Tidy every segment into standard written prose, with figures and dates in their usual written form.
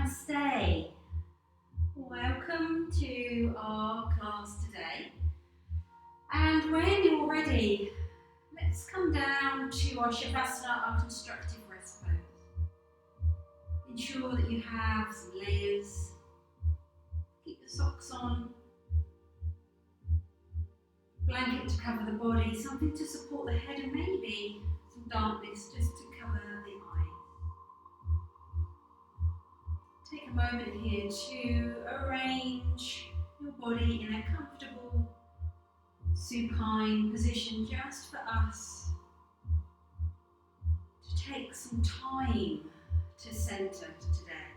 Namaste. Welcome to our class today. And when you're ready, let's come down to our Shavasana, our constructive rest pose. Ensure that you have some layers. Keep your socks on. Blanket to cover the body, something to support the head, and maybe some darkness just to cover the eyes. Take a moment here to arrange your body in a comfortable supine position just for us to take some time to center today.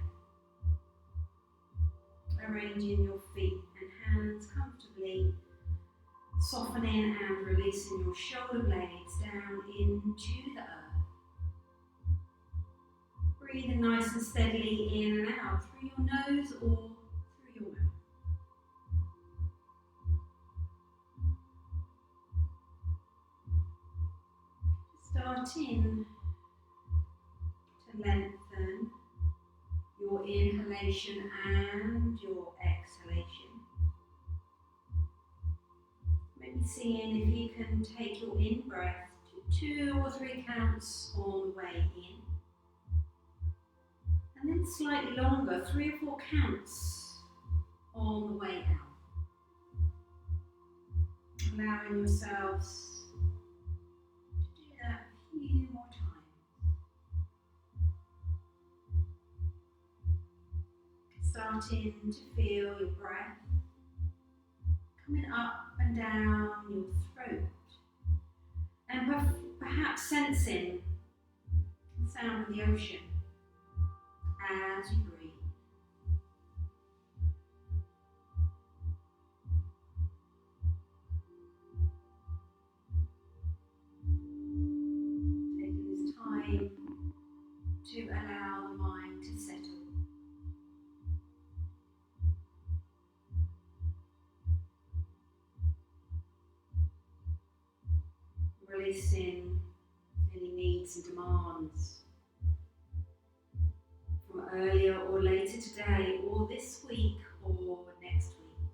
Arranging your feet and hands comfortably, softening and releasing your shoulder blades down into the earth. Breathing nice and steadily in and out through your nose or through your mouth. Starting to lengthen your inhalation and your exhalation. Maybe seeing if you can take your in-breath to 2 or 3 counts on the way in. And then slightly longer, 3 or 4 counts on the way out. Allowing yourselves to do that a few more times. Starting to feel your breath coming up and down your throat. And perhaps sensing the sound of the ocean as you breathe. Taking this time to allow the mind to settle. Releasing any needs and demands from earlier or later today, or this week or next week.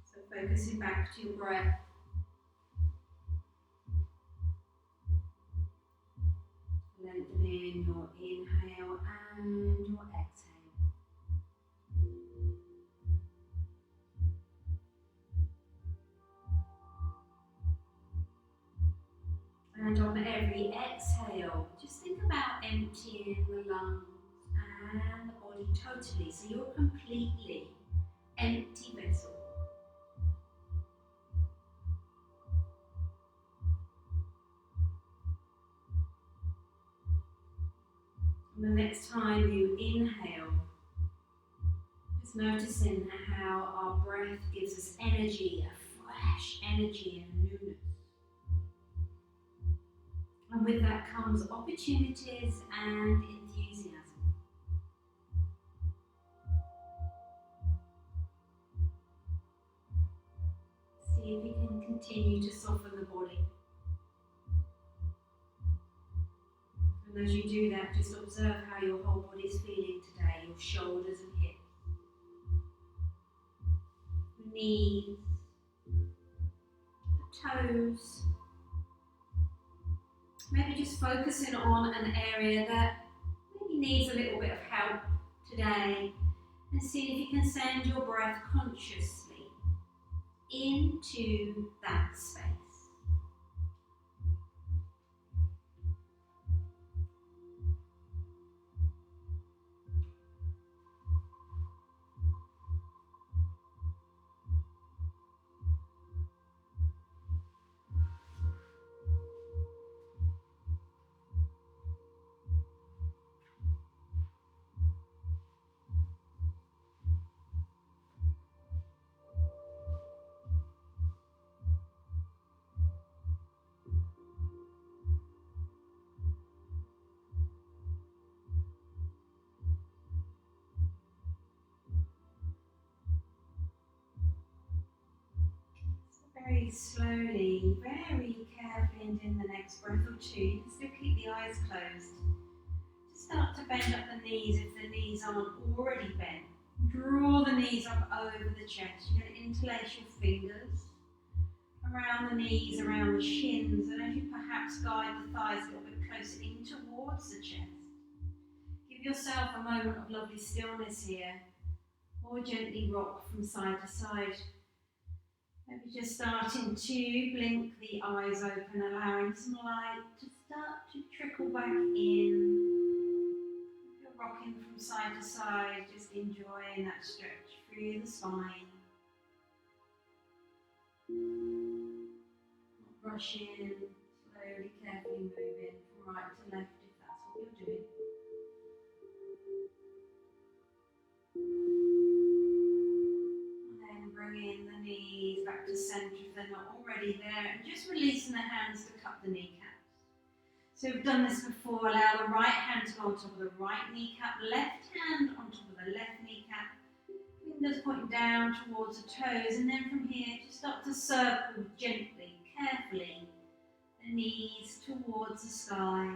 So focusing back to your breath. Lengthening your inhale and your exhale. And on every exhale, just think about emptying the lungs and the body totally, so you're a completely empty vessel. And the next time you inhale, just noticing how our breath gives us energy, a fresh energy and newness. And with that comes opportunities and enthusiasm. See if you can continue to soften the body. And as you do that, just observe how your whole body is feeling today, your shoulders and hips, your knees, the toes. Maybe just focusing on an area that maybe needs a little bit of help today, and see if you can send your breath consciously into that space. Very slowly, very carefully, and in the next breath or two, you can still keep the eyes closed. Just start to bend up the knees if the knees aren't already bent. Draw the knees up over the chest. You're going to interlace your fingers around the knees, around the shins, and as you perhaps guide the thighs a little bit closer in towards the chest. Give yourself a moment of lovely stillness here, or gently rock from side to side. Maybe just starting to blink the eyes open, allowing some light to start to trickle back in. If you're rocking from side to side, just enjoying that stretch through the spine. Not rushing, slowly, carefully moving from right to left if that's what you're doing. Bringing the knees back to centre if they're not already there, and just releasing the hands to cup the kneecaps. So we've done this before. Allow the right hand to go on top of the right kneecap, left hand on top of the left kneecap, fingers pointing down towards the toes, and then from here just start to circle gently, carefully, the knees towards the sky,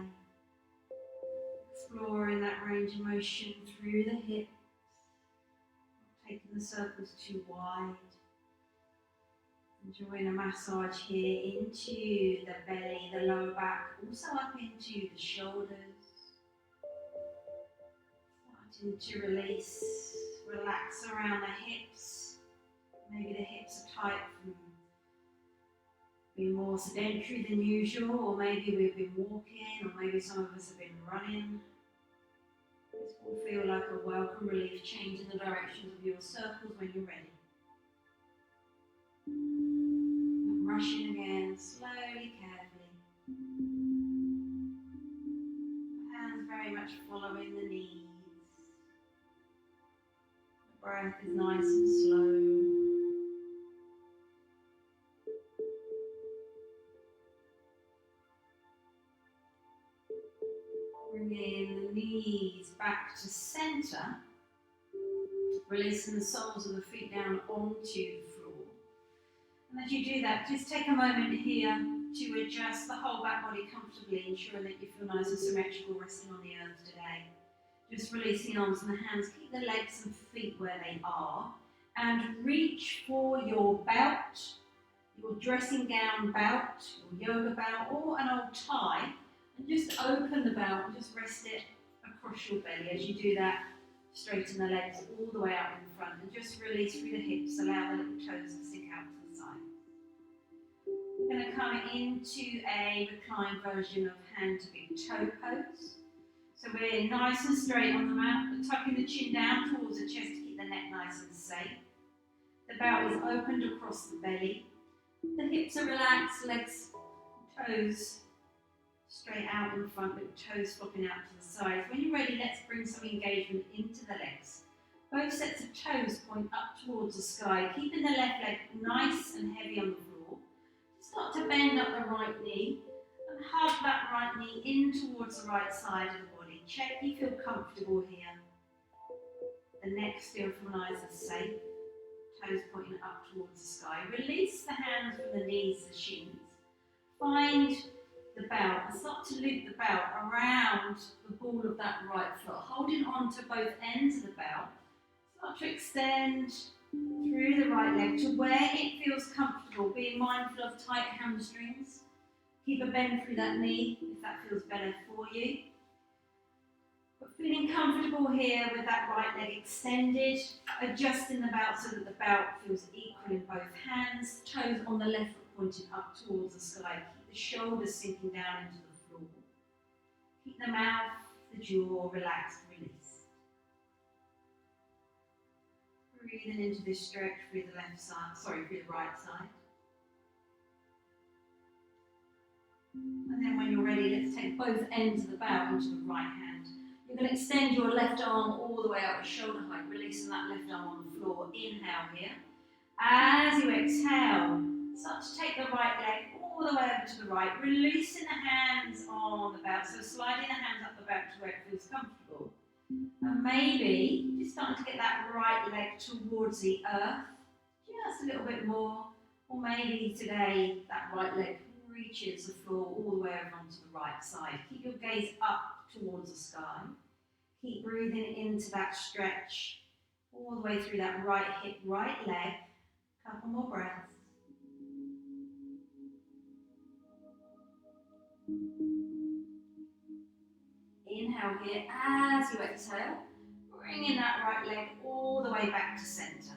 exploring that range of motion through the hips. Taking the circles too wide. Enjoying a massage here into the belly, the lower back, also up into the shoulders. Starting to release, relax around the hips. Maybe the hips are tight from being more sedentary than usual, or maybe we've been walking, or maybe some of us have been running. This will feel like a welcome relief, changing the directions of your circles when you're ready. Not rushing again, slowly, carefully. Hands very much following the knees. The breath is nice and slow. Bringing the knees back to centre, releasing the soles of the feet down onto the floor. And as you do that, just take a moment here to adjust the whole back body comfortably, ensuring that you feel nice and symmetrical resting on the earth today. Just release the arms and the hands, keep the legs and feet where they are, and reach for your belt, your dressing gown belt, your yoga belt, or an old tie. And just open the belt and just rest it across your belly. As you do that, straighten the legs all the way out in front and just release through the hips. Allow the little toes to stick out to the side. We're going to come into a reclined version of hand to big toe pose. So we're nice and straight on the mat, but tucking the chin down towards the chest to keep the neck nice and safe. The belt is opened across the belly. The hips are relaxed, legs, toes straight out in front, with toes flopping out to the sides. When you're ready, let's bring some engagement into the legs. Both sets of toes point up towards the sky, keeping the left leg nice and heavy on the floor. Start to bend up the right knee and hug that right knee in towards the right side of the body. Check you feel comfortable here. The neck still feels nice and safe. Toes pointing up towards the sky. Release the hands from the knees, the shins. Find the belt and start to loop the belt around the ball of that right foot, holding on to both ends of the belt. Start to extend through the right leg to where it feels comfortable, being mindful of tight hamstrings. Keep a bend through that knee if that feels better for you. But feeling comfortable here with that right leg extended, adjusting the belt so that the belt feels equal in both hands, toes on the left foot pointing up towards the sky. The shoulders sinking down into the floor. Keep the mouth, the jaw relaxed, release. Breathing into this stretch through the through the right side. And then when you're ready, let's take both ends of the belt into the right hand. You're going to extend your left arm all the way out to shoulder height, releasing that left arm on the floor. Inhale here. As you exhale, start to take the right leg all the way over to the right, releasing the hands on the belt, so sliding the hands up the back to where it feels comfortable. And maybe just starting to get that right leg towards the earth, just a little bit more, Or maybe today that right leg reaches the floor all the way over onto the right side. Keep your gaze up towards the sky. Keep breathing into that stretch all the way through that right hip, right leg. Couple more breaths. Inhale here as you exhale, bringing that right leg all the way back to centre.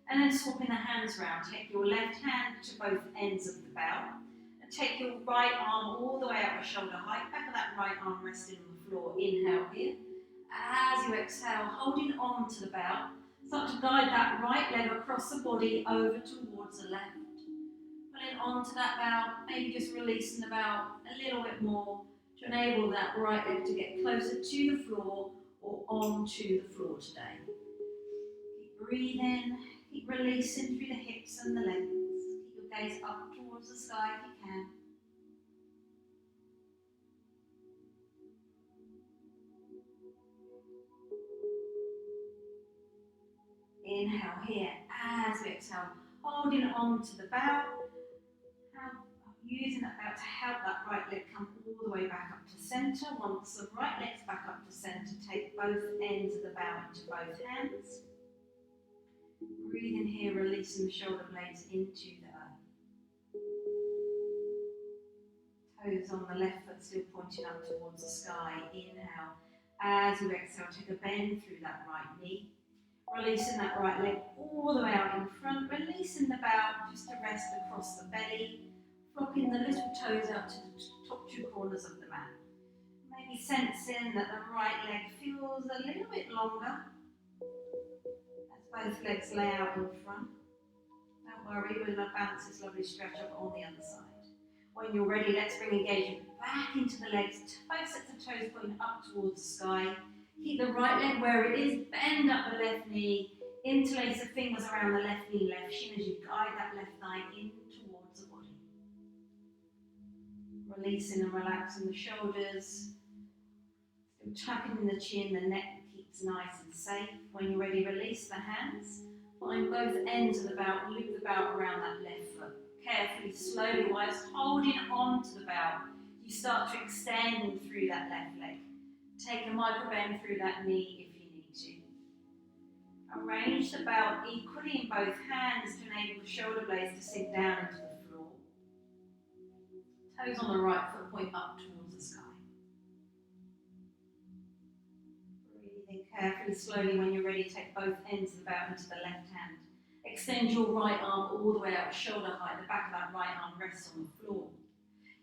And then swapping the hands around. Take your left hand to both ends of the bow. And take your right arm all the way up to shoulder height. Back of that right arm resting on the floor. Inhale here. As you exhale, holding on to the bow. Start to guide that right leg across the body over towards the left. Pulling onto that bow, maybe just releasing the bow a little bit more to enable that right leg to get closer to the floor or onto the floor today. Keep breathing, keep releasing through the hips and the legs. Keep your gaze up towards the sky if you can. Inhale here as we exhale, holding on to the bow. Using that bow to help that right leg come all the way back up to centre. Once the right leg's back up to centre, take both ends of the bow into both hands. Breathe in here, releasing the shoulder blades into the earth. Toes on the left foot still pointing up towards the sky. Inhale. As you exhale, take a bend through that right knee. Releasing that right leg all the way out in front. Releasing the bow just to rest across the belly. Flopping the little toes out to the top two corners of the mat. Maybe sensing that the right leg feels a little bit longer as both legs lay out in front. Don't worry, we're going to bounce this lovely stretch up on the other side. When you're ready, let's bring engagement back into the legs. Both sets of toes pointing up towards the sky. Keep the right leg where it is. Bend up the left knee. Interlace the fingers around the left knee, left shin as you guide that left thigh in towards the body. Releasing and relaxing the shoulders. Still tucking in the chin, the neck keeps nice and safe. When you're ready, release the hands. Find both ends of the bow, loop the bow around that left foot. Carefully, slowly, whilst holding on to the bow, you start to extend through that left leg. Take a micro bend through that knee if you need to. Arrange the bow equally in both hands to enable the shoulder blades to sink down into the floor. Toes on the right foot point up towards the sky. Breathing carefully, slowly. When you're ready, take both ends of the bow into the left hand. Extend your right arm all the way out to shoulder height. The back of that right arm rests on the floor.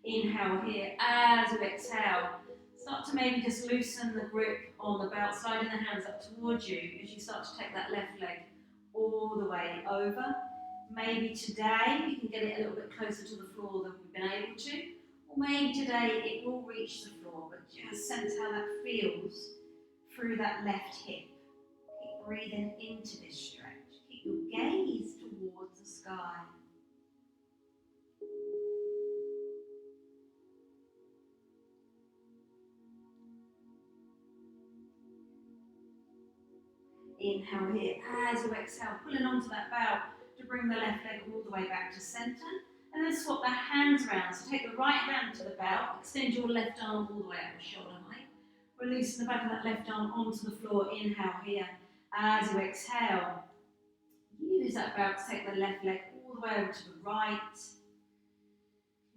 Inhale here. As you exhale, start to maybe just loosen the grip on the belt, sliding the hands up towards you as you start to take that left leg all the way over. Maybe today you can get it a little bit closer to the floor than we've been able to, or maybe today it will reach the floor, but just sense how that feels through that left hip. Keep breathing into this stretch. Keep your gaze towards the sky. Inhale here as you exhale, pulling onto that bow to bring the left leg all the way back to centre. And then swap the hands around. So take the right hand to the bow, extend your left arm all the way up to shoulder height. Releasing the back of that left arm onto the floor. Inhale here as you exhale. Use that bow to take the left leg all the way over to the right.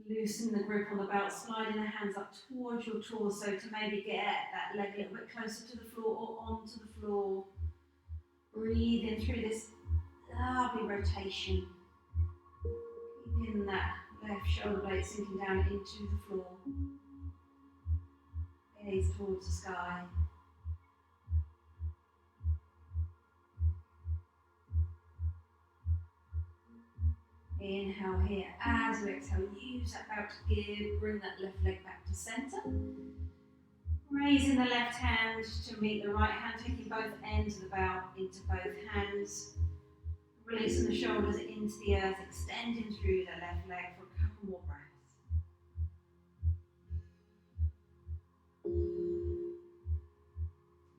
Loosen the grip on the belt, sliding the hands up towards your torso to maybe get that leg a little bit closer to the floor or onto the floor. Breathe in through this lovely rotation. Keeping that left shoulder blade sinking down into the floor. Gaze towards the sky. Inhale here. As you exhale, use that bow to give. Bring that left leg back to centre. Raising the left hand to meet the right hand, taking both ends of the bow into both hands. Releasing the shoulders into the earth, extending through the left leg for a couple more breaths.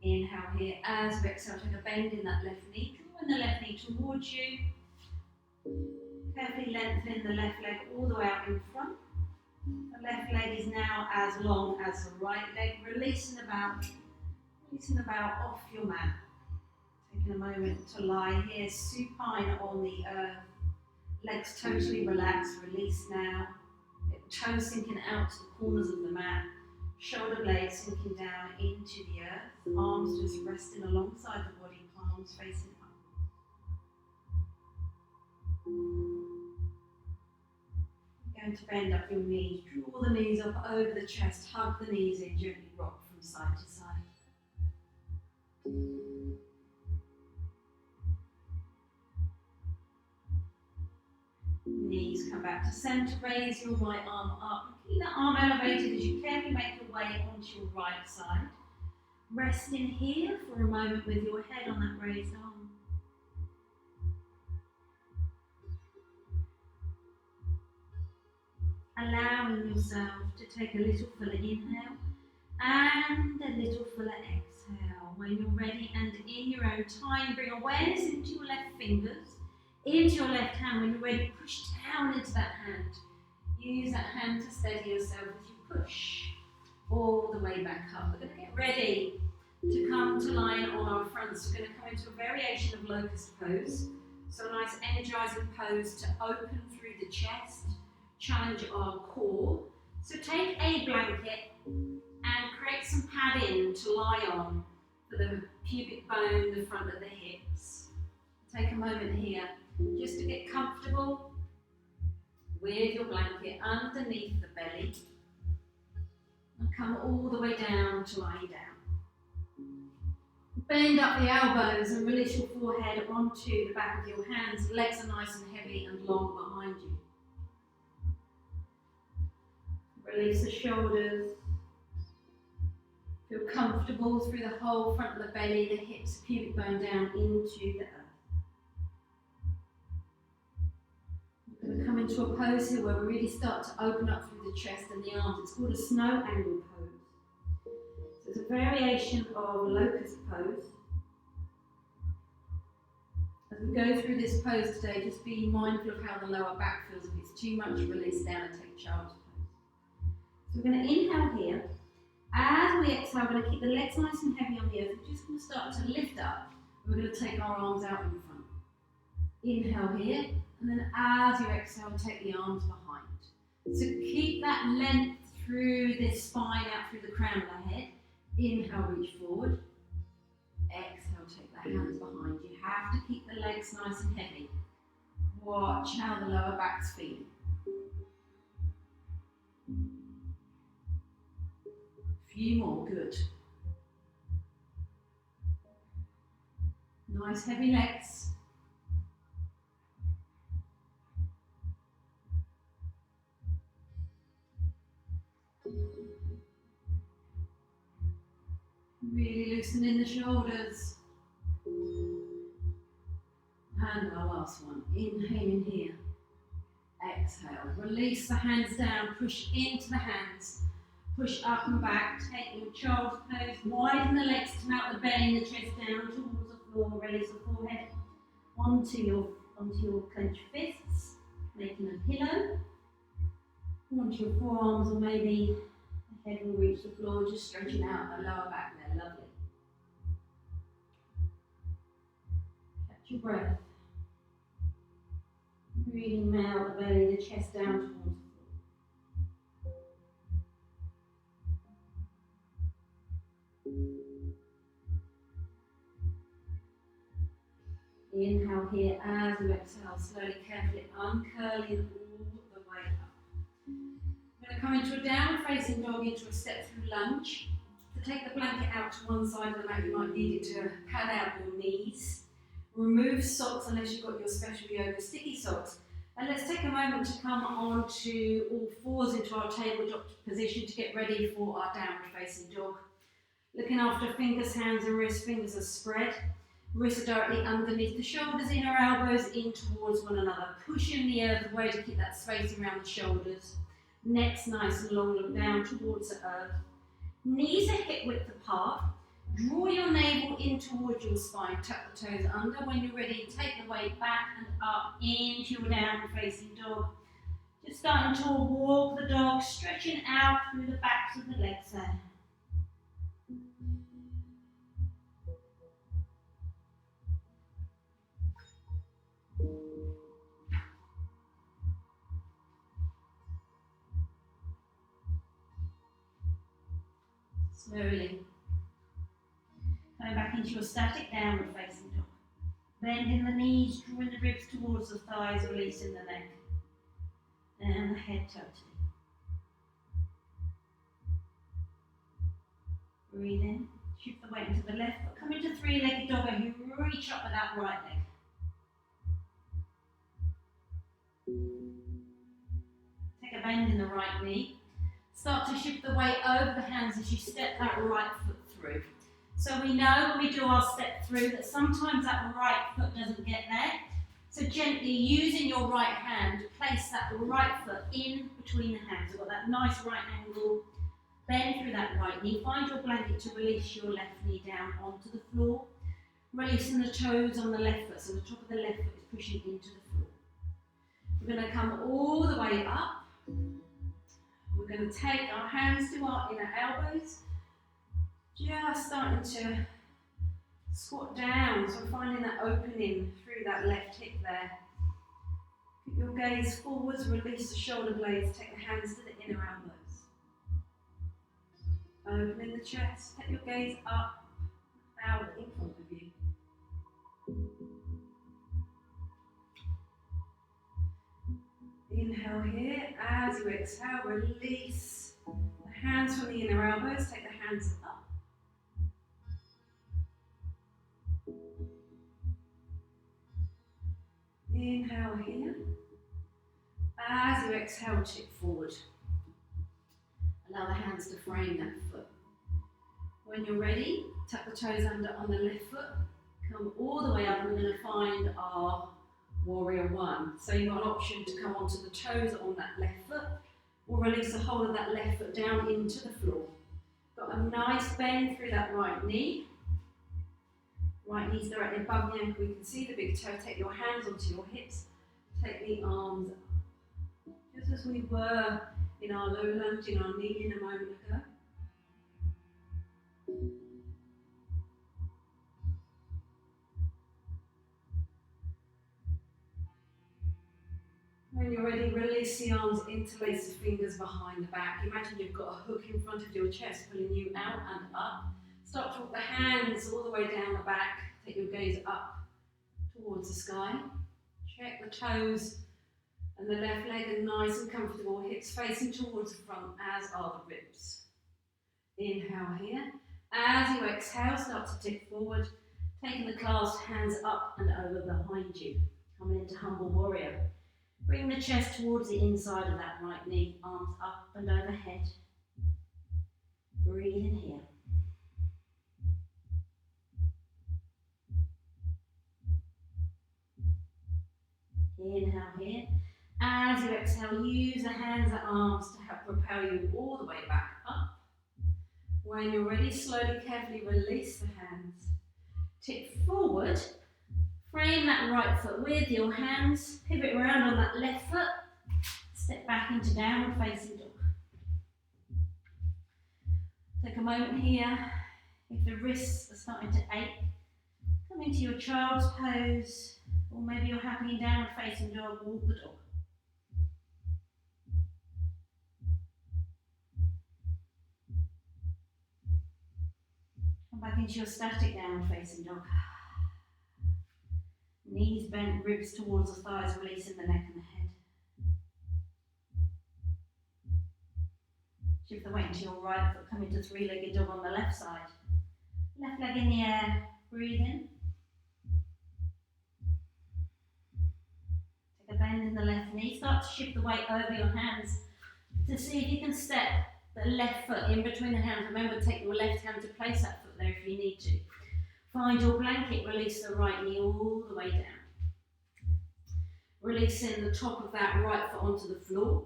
Inhale here. As we exhale, take a bend in that left knee. Drawing the left knee towards you. Carefully carefully lengthening the left leg all the way out in front. The left leg is now as long as the right leg, releasing about off your mat. Taking a moment to lie here, supine on the earth. Legs totally relaxed, release now. Toes sinking out to the corners of the mat. Shoulder blades sinking down into the earth. Arms just resting alongside the body, palms facing up. You're going to bend up your knees. Draw the knees up over the chest. Hug the knees in. Gently rock from side to side. Knees come back to centre, raise your right arm up. Keep that arm elevated as you carefully make your way onto your right side. Resting here for a moment with your head on that raised arm. Allowing yourself to take a little fuller inhale and a little fuller exhale. When you're ready and in your own time, bring awareness into your left fingers, into your left hand. When you're ready, push down into that hand. Use that hand to steady yourself as you push all the way back up. We're going to get ready to come to lying on our fronts. We're going to come into a variation of locust pose. So a nice energizing pose to open through the chest, challenge our core. So take a blanket and create some padding to lie on for the pubic bone, the front of the hips. Take a moment here just to get comfortable with your blanket underneath the belly and come all the way down to lying down. Bend up the elbows and release your forehead onto the back of your hands. Legs are nice and heavy and long behind you. Release the shoulders. Feel comfortable through the whole front of the belly, the hips, pubic bone down into the earth. We're going to come into a pose here where we really start to open up through the chest and the arms. It's called a snow angle pose. So it's a variation of locust pose. As we go through this pose today, just be mindful of how the lower back feels. If it's too much, release down and take child's pose. So we're going to inhale here. As we exhale, we're going to keep the legs nice and heavy on the earth. We're just going to start to lift up. We're going to take our arms out in front. Inhale here, and then as you exhale, take the arms behind. So keep that length through this spine, out through the crown of the head. Inhale, reach forward. Exhale, take the hands behind. You have to keep the legs nice and heavy. Watch how the lower back's feeling. Few more, good. Nice heavy legs. Really loosening the shoulders. And our last one. Inhaling here. Exhale. Release the hands down. Push into the hands. Push up and back. Take your child's pose. Widen the legs to mount the belly and the chest down towards the floor. Release the forehead onto your clenched fists, making a pillow. Onto your forearms, or maybe the head will reach the floor, just stretching out the lower back there. Lovely. Catch your breath. Really melt the belly, the chest down towards the floor. Inhale here as you exhale, slowly, carefully uncurling all the way up. We're going to come into a downward facing dog, into a step through lunge. To take the blanket out to one side of the mat, you might need it to pad out your knees. Remove socks unless you've got your special yoga sticky socks. And let's take a moment to come on to all fours into our tabletop position to get ready for our downward facing dog. Looking after fingers, hands and wrists. Fingers are spread. Wrists are directly underneath the shoulders, inner elbows in towards one another. Pushing the earth away to keep that space around the shoulders. Neck's nice and long, look down towards the earth. Knees are hip width apart. Draw your navel in towards your spine, tuck the toes under. When you're ready, take the weight back and up into your downward facing dog. Just starting to walk the dog, stretching out through the backs of the legs there. Slowly. Going back into your static downward facing dog. Bending the knees, drawing the ribs towards the thighs, releasing the neck. And the head totally. Breathe in, shift the weight into the left foot. Come into three-legged dog and you reach up with that right leg. Take a bend in the right knee. Start to shift the weight over the hands as you step that right foot through. So we know when we do our step through that sometimes that right foot doesn't get there. So gently using your right hand, place that right foot in between the hands. We've got that nice right angle. Bend through that right knee. Find your blanket to release your left knee down onto the floor. Releasing the toes on the left foot. So the top of the left foot is pushing into the floor. We're going to come all the way up. We're going to take our hands to our inner elbows. Just starting to squat down, so finding that opening through that left hip there. Keep your gaze forwards, release the shoulder blades, take the hands to the inner elbows. Opening the chest, take your gaze up, out in front of you. Inhale here, as you exhale, release the hands from the inner elbows, take the hands up. Inhale here. As you exhale, tip forward. Allow the hands to frame that foot. When you're ready, tuck the toes under on the left foot. Come all the way up and we're going to find our warrior one. So you've got an option to come onto the toes on that left foot or release the whole of that left foot down into the floor. Got a nice bend through that right knee. Right knee's directly above the ankle, you can see the big toe. Take your hands onto your hips, take the arms up. Just as we were in our low lunge, in our kneeling a moment ago. When you're ready, release the arms, interlace the fingers behind the back. Imagine you've got a hook in front of your chest pulling you out and up. Start to walk the hands all the way down the back. Take your gaze up towards the sky. Check the toes and the left leg are nice and comfortable. Hips facing towards the front, as are the ribs. Inhale here. As you exhale, start to tip forward. Taking the clasped hands up and over behind you. Coming into humble warrior. Bring the chest towards the inside of that right knee. Arms up and overhead. Breathe in here. Inhale here. As you exhale, use the hands and arms to help propel you all the way back up. When you're ready, slowly, carefully release the hands. Tip forward. Frame that right foot with your hands. Pivot around on that left foot. Step back into downward facing dog. Take a moment here. If the wrists are starting to ache, come into your child's pose. Or maybe you're happy in downward facing dog, walk the dog. Come back into your static downward facing dog. Knees bent, ribs towards the thighs, releasing the neck and the head. Shift the weight into your right foot, come into three-legged dog on the left side. Left leg in the air, breathe in. A bend in the left knee. Start to shift the weight over your hands to see if you can step the left foot in between the hands. Remember, take your left hand to place that foot there if you need to. Find your blanket, release the right knee all the way down. Releasing the top of that right foot onto the floor.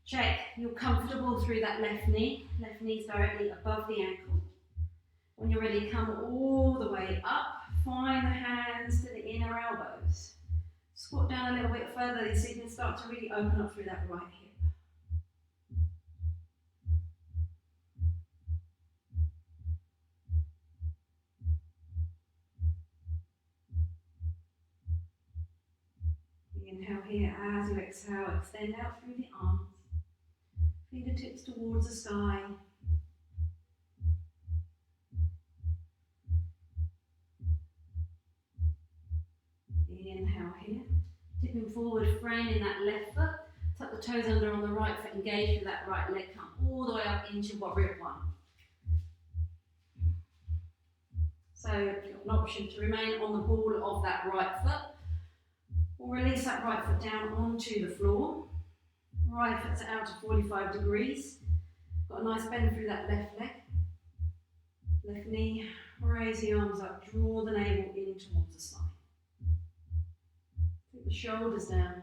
Check you're comfortable through that left knee. Left knee's directly above the ankle. When you're ready, come all the way up. Find the hands to the inner elbows. Squat down a little bit further so you can start to really open up through that right hip. Inhale here as you exhale, extend out through the arms. Fingertips towards the sky. Inhale here. Tipping forward, framing that left foot. Tuck the toes under on the right foot, engage through that right leg. Come all the way up into warrior one. So you've got an option to remain on the ball of that right foot, or release that right foot down onto the floor. Right foot's out to 45 degrees. Got a nice bend through that left leg. Left knee, raise the arms up, draw the navel in towards the spine. Take the shoulders down.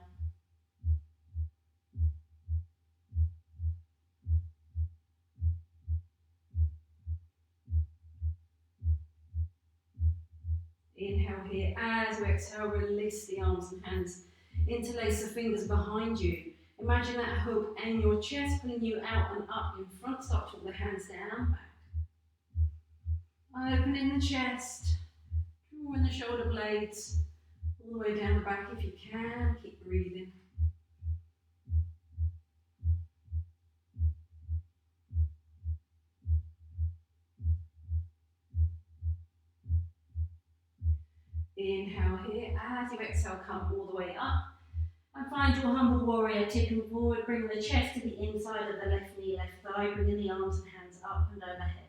Inhale here, as you exhale, release the arms and hands. Interlace the fingers behind you. Imagine that hook and your chest pulling you out and up in front. Start to put the hands down, back. Opening the chest, drawing the shoulder blades all the way down the back if you can. Keep breathing. Inhale here, as you exhale, come all the way up. And find your humble warrior, tipping forward, bring the chest to the inside of the left knee, left thigh, bringing the arms and hands up and overhead.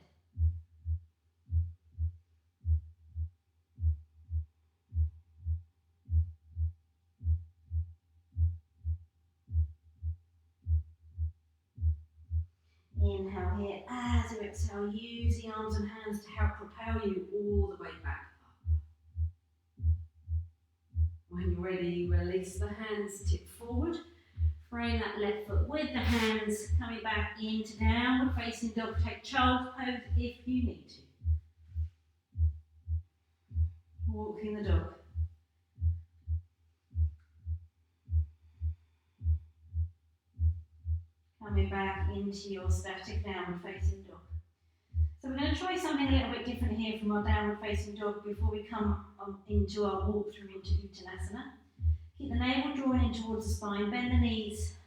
Inhale here, as you exhale, use the arms and hands to help propel you all the way back up. When you're ready, release the hands, tip forward. Frame that left foot with the hands, coming back into downward facing dog. Take child's pose if you need to. Walking the dog. Coming back into your static downward facing dog. So we're going to try something a little bit different here from our downward facing dog before we come into our walk through into Uttanasana. Keep the navel drawn in towards the spine, bend the knees,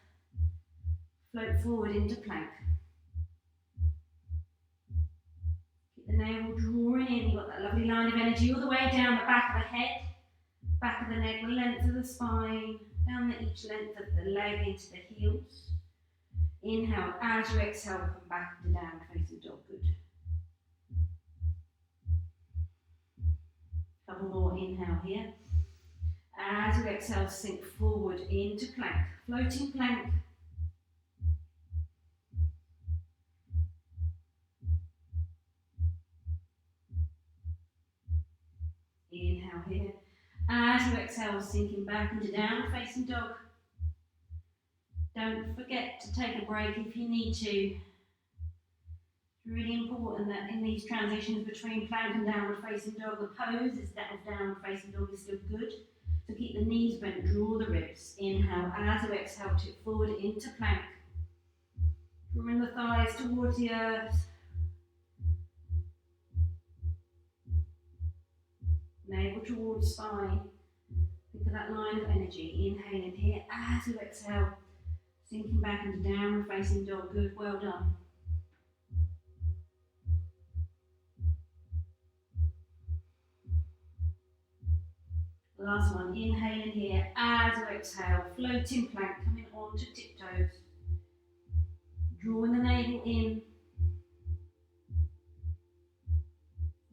float forward into plank. Keep the navel drawing in, you've got that lovely line of energy all the way down the back of the head, back of the neck, the length of the spine, down each length of the leg into the heels. Inhale, as you exhale, come back into downward facing dog, good. Couple more, inhale here. As you exhale, sink forward into plank, floating plank. Inhale here. As you exhale, sinking back into downward facing dog. Don't forget to take a break if you need to. It's really important that in these transitions between plank and downward facing dog, the pose is that of downward facing dog is still good. So keep the knees bent, draw the ribs. Inhale, as you exhale, tip forward into plank. Drawing the thighs towards the earth. Navel towards spine. Think of that line of energy. Inhaling here, as you exhale, sinking back into downward facing dog. Good, well done. Last one, inhaling here, as you exhale, floating plank, coming on to tiptoes. Drawing the navel in.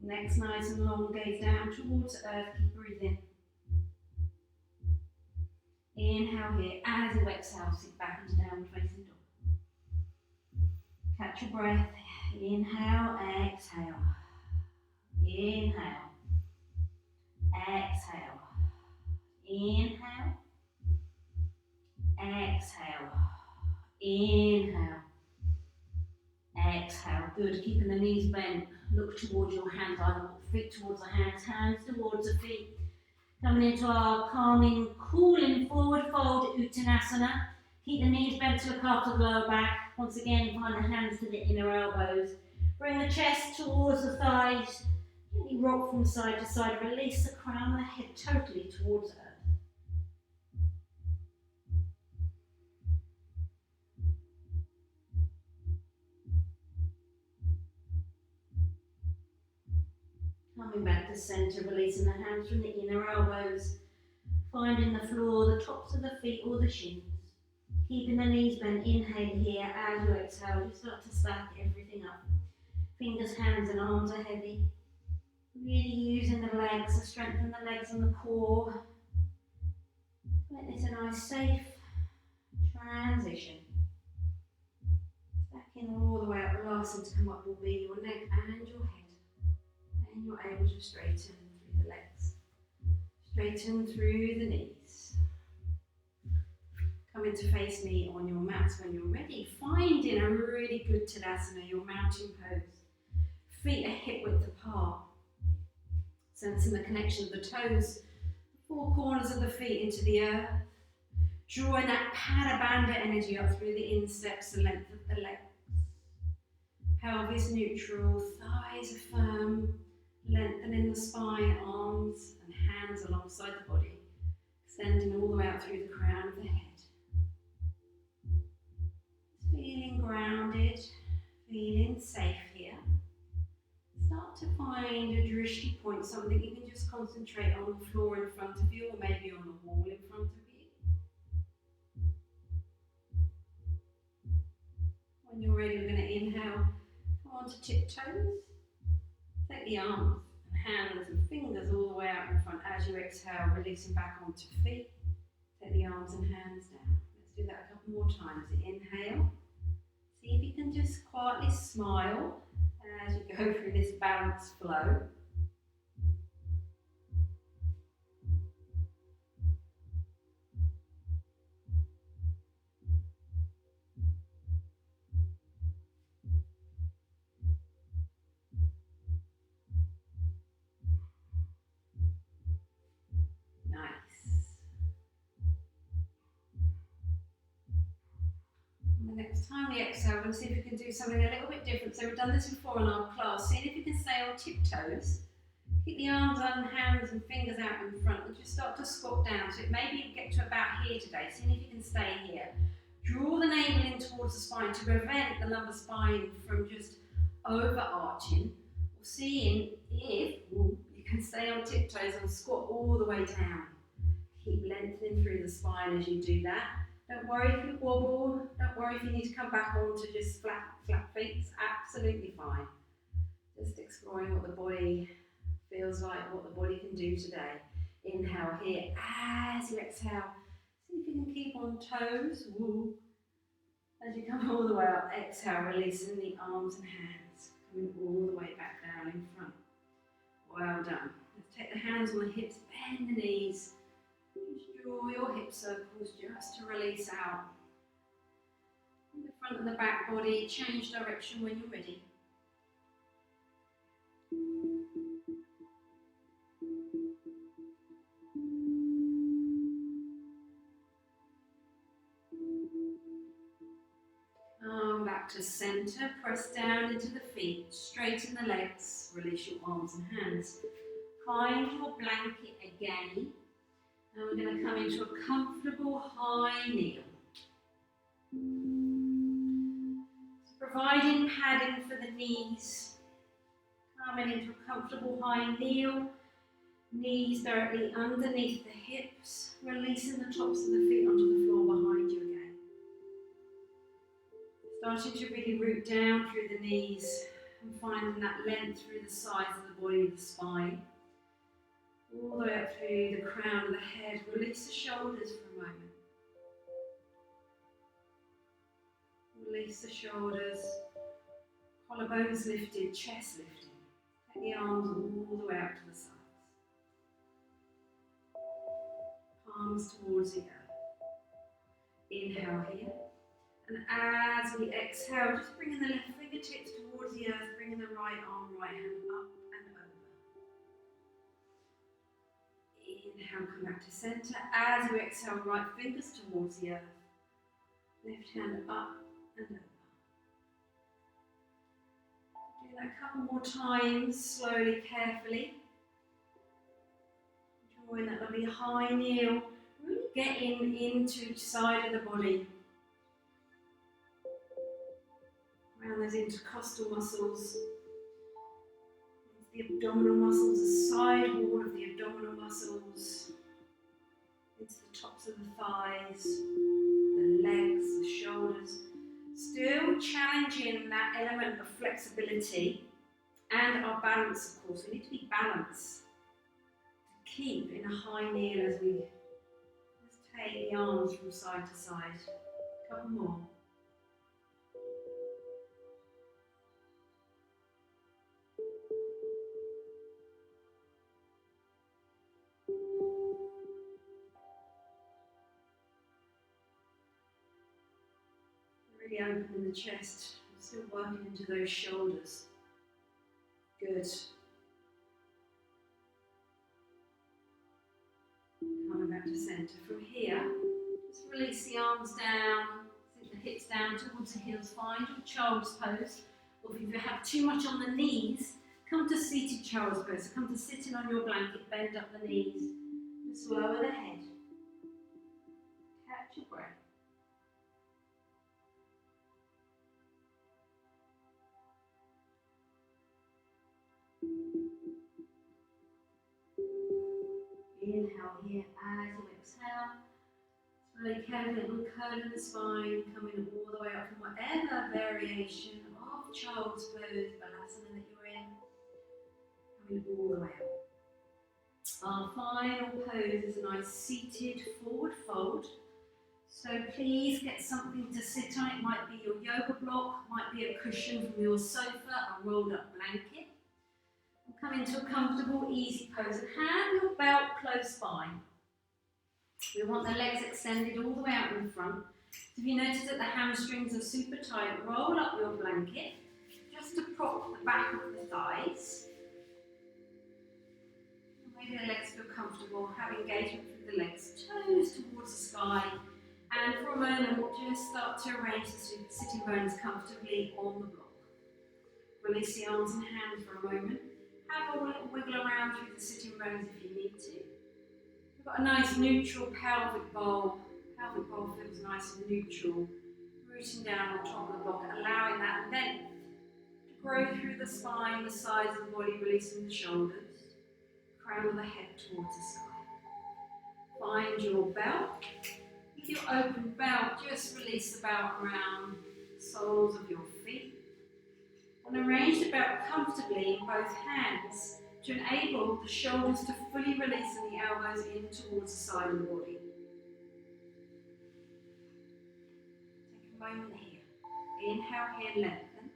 Neck's nice and long, gaze down towards the earth, keep breathing. Inhale here, as you exhale, sink back into downward facing dog. Catch your breath, inhale, exhale. Inhale, exhale. Inhale, exhale, inhale, exhale. Good. Keeping the knees bent. Look towards your hands. Either feet towards the hands, hands towards the feet. Coming into our calming, cooling forward fold Uttanasana. Keep the knees bent to look after the lower back. Once again, find the hands to the inner elbows. Bring the chest towards the thighs. Gently rock from side to side. Release the crown of the head totally towards earth. Coming back to centre, releasing the hands from the inner elbows. Finding the floor, the tops of the feet or the shins. Keeping the knees bent. Inhale here. As you exhale, you start to stack everything up. Fingers, hands and arms are heavy. Really using the legs to strengthen the legs and the core. Make this a nice, safe transition. Stacking all the way up. The last thing to come up will be your neck and your head. And you're able to straighten through the legs. Straighten through the knees. Coming to face me on your mat when you're ready. Finding a really good Tadasana, your mountain pose. Feet are hip width apart. Sensing the connection of the toes, the four corners of the feet into the earth. Drawing that Pada Bandha energy up through the insteps, the length of the legs. Pelvis neutral, thighs are firm. Lengthening the spine, arms and hands alongside the body. Extending all the way out through the crown of the head. Feeling grounded, feeling safe here. Start to find a drishti point, something you can just concentrate on the floor in front of you or maybe on the wall in front of you. When you're ready, we're going to inhale, come on to tiptoes. Take the arms and hands and fingers all the way out in front as you exhale, releasing back onto feet. Take the arms and hands down. Let's do that a couple more times. Inhale. See if you can just quietly smile as you go through this balanced flow. Next time we exhale, we're going to see if we can do something a little bit different. So we've done this before in our class. Seeing if you can stay on tiptoes. Keep the arms and hands and fingers out in front and just start to squat down. So maybe you get to about here today. Seeing if you can stay here. Draw the navel in towards the spine to prevent the lumbar spine from just overarching. Or seeing if you can stay on tiptoes and squat all the way down. Keep lengthening through the spine as you do that. Don't worry if you wobble, don't worry if you need to come back on to just flat feet, it's absolutely fine. Just exploring what the body feels like, what the body can do today. Inhale here, as you exhale, see if you can keep on toes. Woo. As you come all the way up, exhale, releasing the arms and hands, coming all the way back down in front. Well done. Let's take the hands on the hips, bend the knees. Draw your hip circles just to release out. In the front and the back body, change direction when you're ready. Come back to centre, press down into the feet, straighten the legs, release your arms and hands. Find your blanket again. And we're going to come into a comfortable high kneel. So providing padding for the knees. Coming into a comfortable high kneel. Knees directly underneath the hips. Releasing the tops of the feet onto the floor behind you again. Starting to really root down through the knees and finding that length through the sides of the body, the spine. All the way up through the crown of the head. Release the shoulders for a moment. Release the shoulders. Collarbones lifted, chest lifted. Take the arms all the way up to the sides. Palms towards the earth. Inhale here. And as we exhale, just bringing the left fingertips fingertips towards the earth, bringing the right arm, right hand up and over. Inhale, come back to centre. As you exhale, right fingers towards the earth. Left hand up and over. Do that a couple more times, slowly, carefully. Drawing that lovely high kneel, really getting into each side of the body. Around those intercostal muscles, the abdominal muscles, the side wall of the abdominal muscles, into the tops of the thighs, the legs, the shoulders. Still challenging that element of flexibility and our balance, of course. We need to be balanced. To keep in a high kneel as we just take the arms from side to side. A couple more. Really opening the chest, still working into those shoulders. Good. Coming back to centre. From here, just release the arms down, sink the hips down towards the heels. Find your child's pose. Or if you have too much on the knees, come to seated child's pose. So come to sitting on your blanket, bend up the knees, just lower the head. Catch your breath. Inhale here as you exhale. Slowly carefully uncurling the spine, coming all the way up from whatever variation of child's pose, balasana that you're in. Coming all the way up. Our final pose is a nice seated forward fold. So please get something to sit on. It might be your yoga block, might be a cushion from your sofa, a rolled up blanket. Come into a comfortable, easy pose and have your belt close by. We want the legs extended all the way out in front. So if you notice that the hamstrings are super tight, roll up your blanket just to prop the back of the thighs. Maybe the legs feel comfortable, have engagement through the legs, toes towards the sky. And for a moment, just start to arrange the sitting bones comfortably on the block. Release the arms and hands for a moment. Have a little wiggle around through the sitting bones if you need to. We've got a nice neutral pelvic bowl. Pelvic bowl feels nice and neutral. Rooting down on top of the block, allowing that length to grow through the spine, the sides of the body, releasing the shoulders. Crown of the head towards the sky. Find your belt. With your open belt, just release the belt around the soles of your feet. And arrange the belt comfortably in both hands to enable the shoulders to fully release and the elbows in towards the side of the body. Take a moment here. Inhale here, lengthen.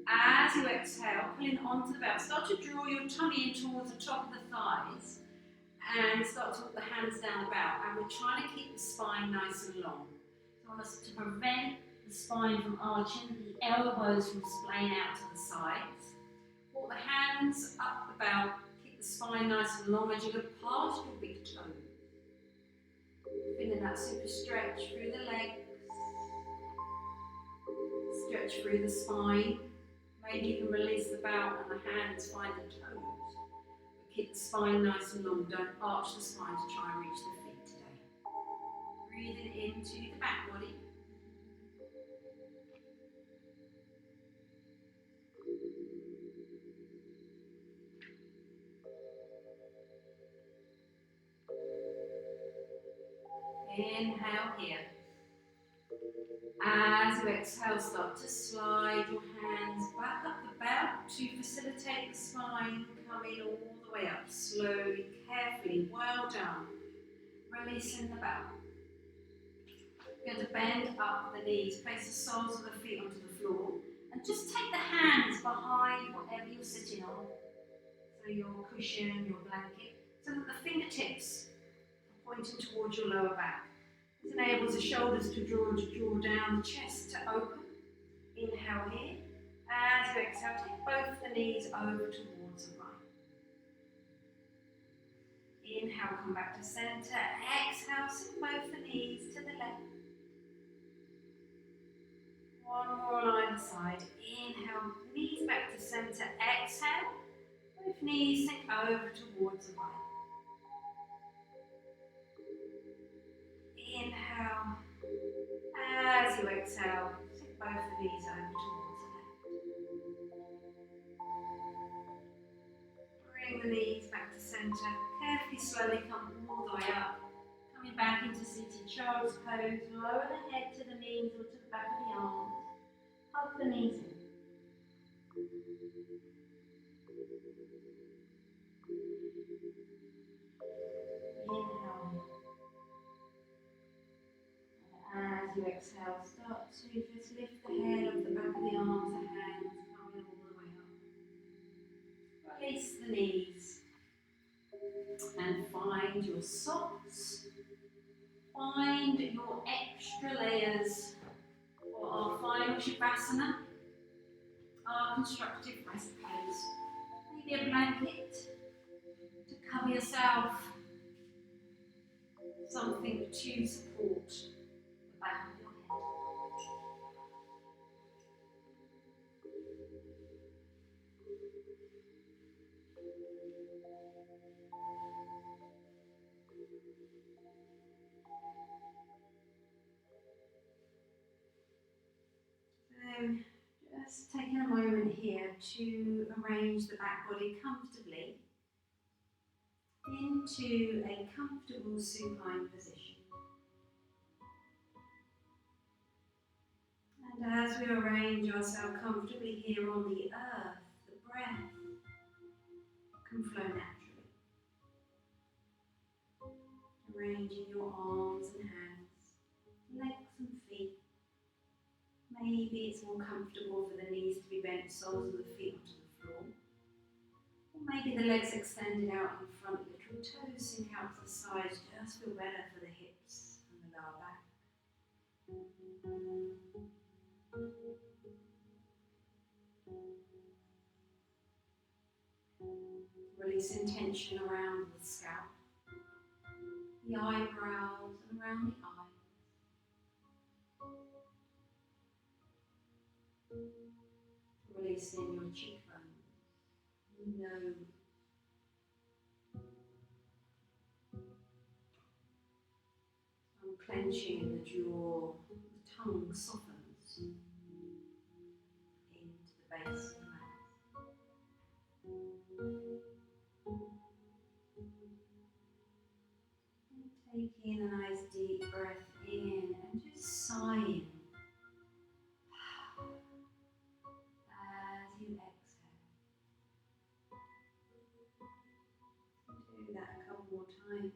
As you exhale, pulling onto the belt, start to draw your tummy in towards the top of the thighs and start to put the hands down the belt. And we're trying to keep the spine nice and long. So I want us to prevent the spine from arching, the elbows from splaying out to the sides. Walk the hands up the belt, keep the spine nice and long as you look past your big toe. Feeling that super stretch through the legs, stretch through the spine. Maybe you can release the belt and the hands find the toes. But keep the spine nice and long, don't arch the spine to try and reach the feet today. Breathing into the back body. Inhale here. As you exhale, start to slide your hands back up the belt to facilitate the spine coming all the way up. Slowly, carefully, well done. Releasing the belt. You're going to bend up the knees, place the soles of the feet onto the floor, and just take the hands behind whatever you're sitting on. So your cushion, your blanket, so that the fingertips are pointing towards your lower back. This enables the shoulders to draw down, the chest to open. Inhale here. exhale, take both the knees over towards the right. Inhale, come back to center. Exhale, sink both the knees to the left. One more on either side. Inhale, knees back to center. Exhale, both knees sink over towards the right. Inhale, as you exhale, sink both the knees over towards the left. Bring the knees back to center. Carefully, slowly come all the way up. Coming back into seated child's pose. Lower the head to the knees or to the back of the arms. Hug the knees in. Inhale. As you exhale, start to just lift the head off the back of the arms and hands, coming all the way up. Release the knees and find your socks. Find your extra layers for our final Shavasana, our constructive rest pose. Maybe a blanket to cover yourself, something to support the back of your head. So, just taking a moment here to arrange the back body comfortably into a comfortable supine position. And as we arrange ourselves comfortably here on the earth, the breath can flow naturally. Arranging your arms and hands, legs and feet. Maybe it's more comfortable for the knees to be bent, soles of the feet onto the floor. Or maybe the legs extended out in front, little toes sink out to the sides, just feel better for the hips and the lower back. Releasing tension around the scalp, the eyebrows and around the eyes. Releasing your cheekbones, nose. Clenching the jaw, the tongue softens into the base of the mouth. And taking a nice deep breath in and just sighing as you exhale. Do that a couple more times.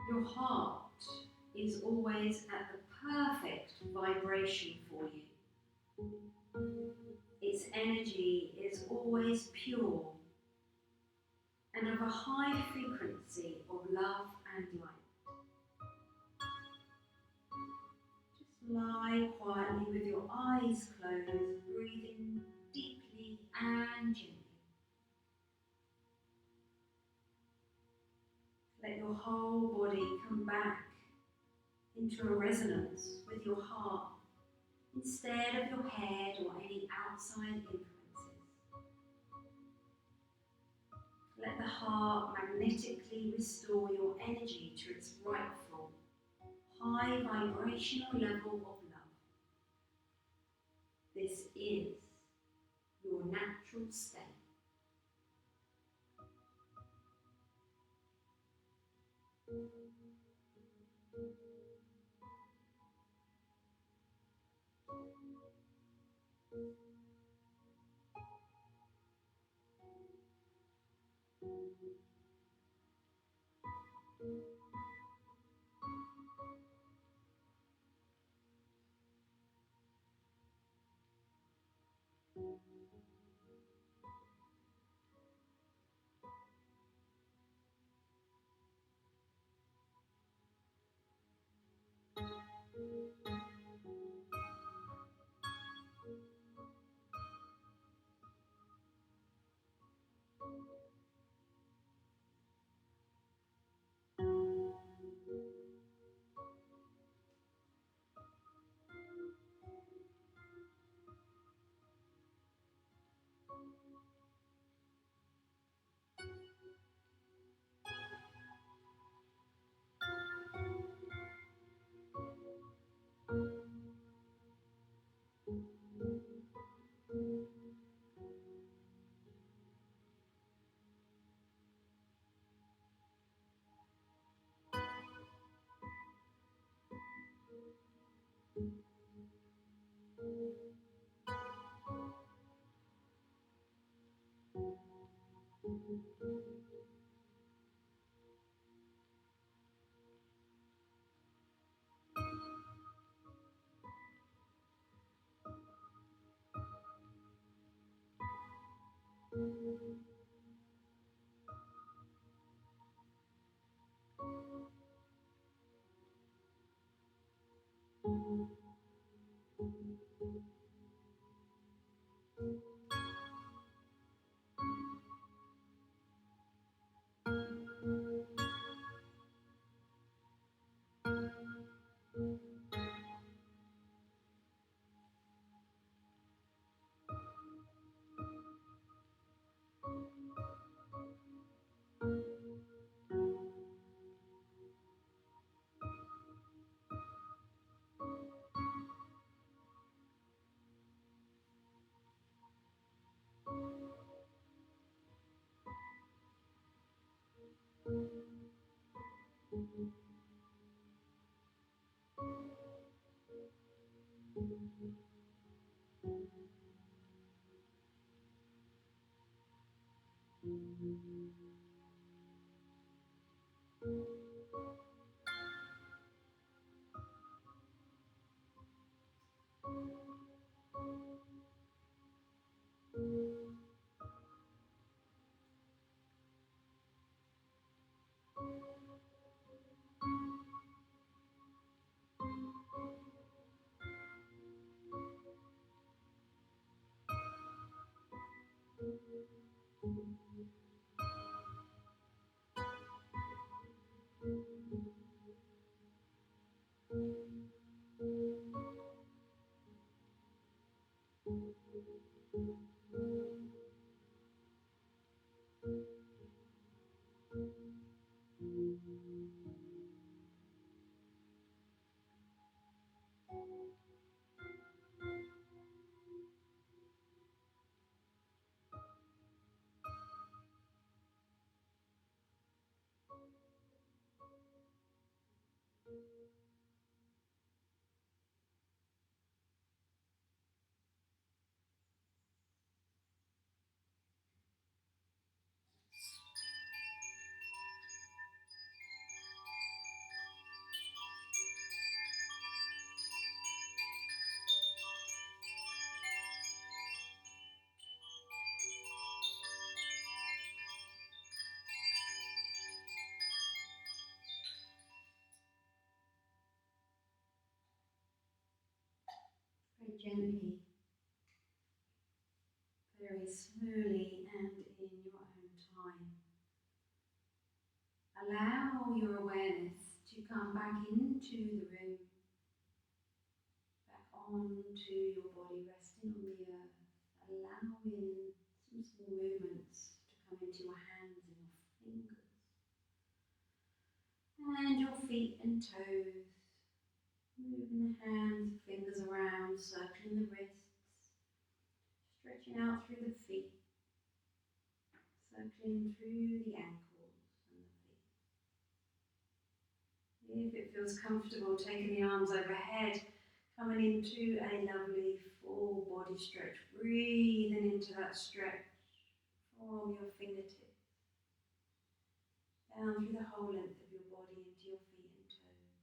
Your heart is always at the perfect vibration for you. Its energy is always pure and of a high frequency of love and light. Just lie quietly with your eyes closed, breathing deeply and gently. Let your whole body come back into a resonance with your heart instead of your head or any outside influences. Let the heart magnetically restore your energy to its rightful, high vibrational level of love. This is your natural state. Very gently, very slowly, and in your own time. Allow your awareness to come back into the room, back onto your body, resting on the earth, allowing some small movements to come into your hands and your fingers, and your feet and toes. Moving the hands, fingers around, circling the wrists, stretching out through the feet, circling through the ankles and the feet. If it feels comfortable, taking the arms overhead, coming into a lovely full body stretch, breathing into that stretch from your fingertips down through the whole length of your body into your feet and toes.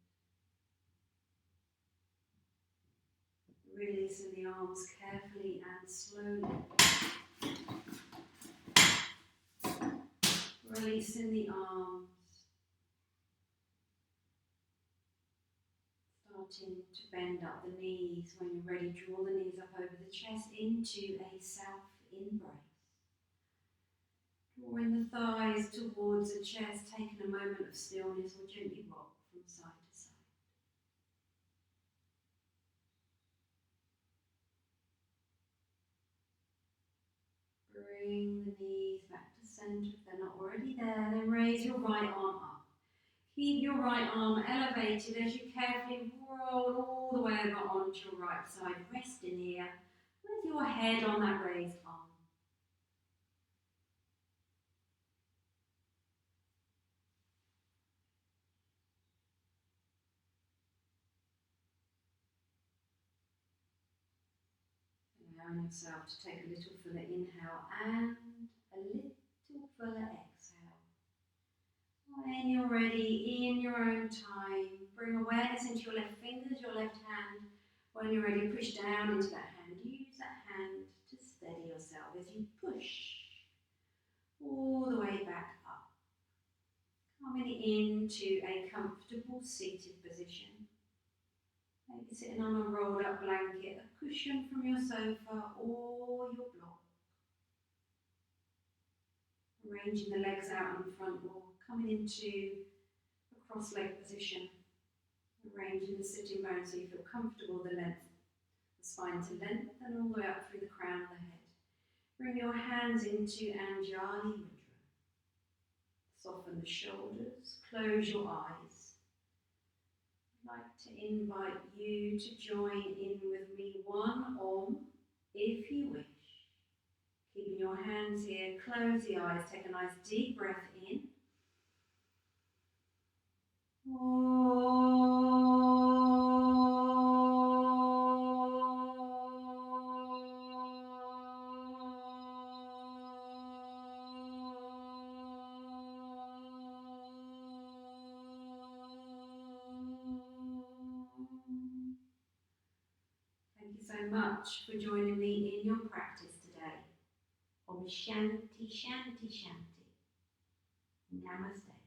Releasing the arms carefully and slowly. Releasing the arms. Starting to bend up the knees. When you're ready, draw the knees up over the chest into a self-embrace. Drawing the thighs towards the chest, taking a moment of stillness or gently rock from side to side. Bring the knees back to centre if they're not already there. Then raise your right arm up. Keep your right arm elevated as you carefully roll all the way over onto your right side, resting here with your head on that raised arm. Allowing yourself to take a little fuller inhale and a little fuller exhale. When you're ready, in your own time, bring awareness into your left fingers, your left hand. When you're ready, push down into that hand. Use that hand to steady yourself as you push all the way back up. Coming into a comfortable seated position. Maybe sitting on a rolled up blanket, a cushion from your sofa or your block. Arranging the legs out in front or coming into a cross-leg position. Arranging the sitting bones so you feel comfortable, the spine to lengthen all the way up through the crown of the head. Bring your hands into Anjali Mudra. Soften the shoulders, close your eyes. I'd like to invite you to join in with me one Om, if you wish. Keeping your hands here, close the eyes, take a nice deep breath in. Thank you so much for joining me in your practice today. Om Shanti Shanti Shanti. Namaste.